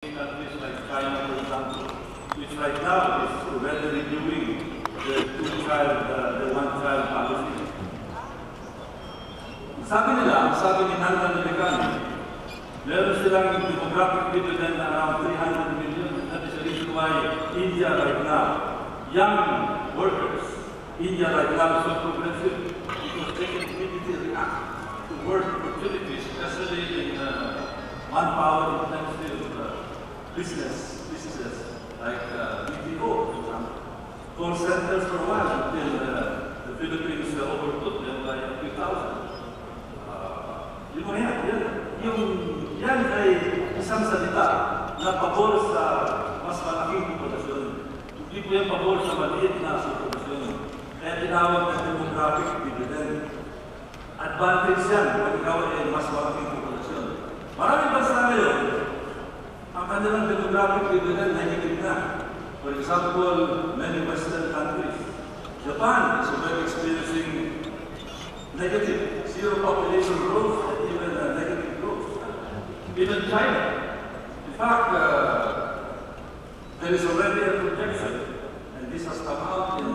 countries like China, for example, which right now is already reviewing the one-child policy. Sabi ni Nandan Lekani, meron silang demographic dividend na around 300 million. That is the reason why India right now, young workers, India right now is so progressive because they can immediately react to work opportunities, especially in manpower intensive businesses like BPO, for example. Call centers for a while until the Philippines overtook them by a few thousand. Yan ay isang salita na pabor sa mas malaking populasyon. Hindi po yan pabor sa maliit na populasyon. Kaya tinawag ng demographic dividend. Advantage yan kung ikaw ay mas malaking populasyon. Maraming bansa ngayon, ang kanilang demographic dividend ay higit na. For example, many Western countries. Japan is already experiencing negative, zero population growth and even negative growth. Even China. In fact, there is already a projection, and this has come out in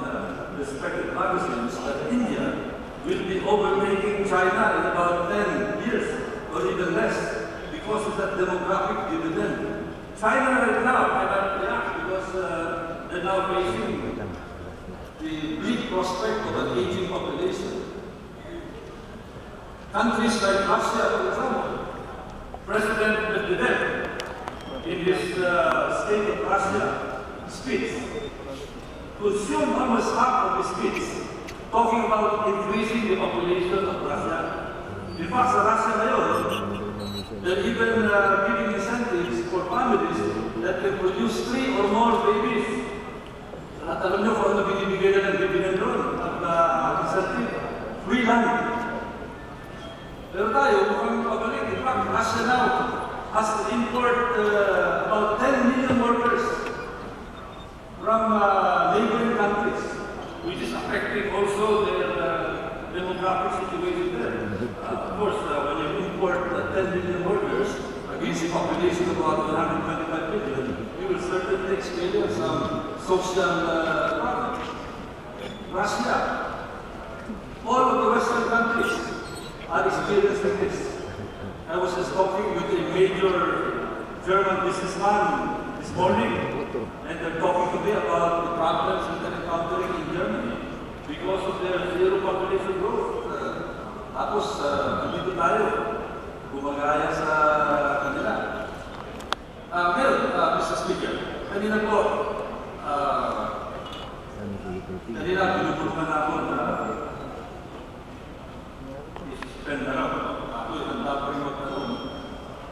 respected magazines, that India will be overtaking China in about 10 years or even less because of that demographic dividend. China right now cannot react because they're now facing the bleak prospect of an aging population. Countries like Russia, for example, President Medvedev, in his State of Russia speech, consumed almost half of his speech talking about increasing the population of Russia. In fact, sa Russia ngayon, they're even giving incentives for families that can produce 3 or more babies. At alam nyo kung ano binibigay na ng dividend doon at incentive? Free land. Pero tayo, mukhang pabalik. In fact, Russia now has to import about 10 million workers from neighboring countries, which is affecting also their demographic situation there. Of course, when you import 10 million workers against a population of about 125 million, you will certainly experience some social problems. Russia, all of the Western countries are experiencing this. I was just talking with a major German businessman this morning, and they're talking to me about the problems that they're encountering in Germany because of their zero population growth. Tapos, dito tayo, gumagaya sa kanila. Mr. Speaker, kanina po, kanina pinupulungan ako na i-suspend na lang. Ako yung handa pa rin magkaroon.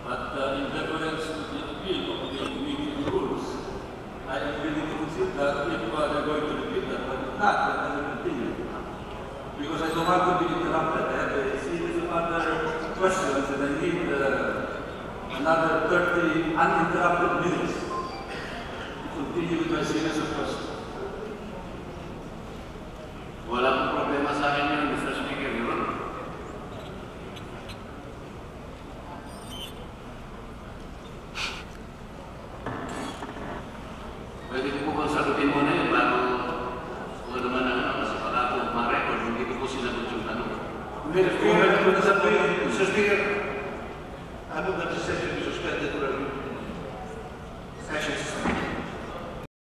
But in deference to the appeal of the meeting rules, I am willing to consider that if they're going to repeat that, but if not, then I will continue. Because I don't want to be interrupted. I have a series of other questions and I need another 30 uninterrupted minutes to continue with my series of questions. Walang problema sa akin yun, Mr. Speaker, yun. Pwede ko po kung sagutin mo na yun bago kung ano man ang kasi baka po ma-record, hindi ko po sinagot yung tanong. Mr. Speaker,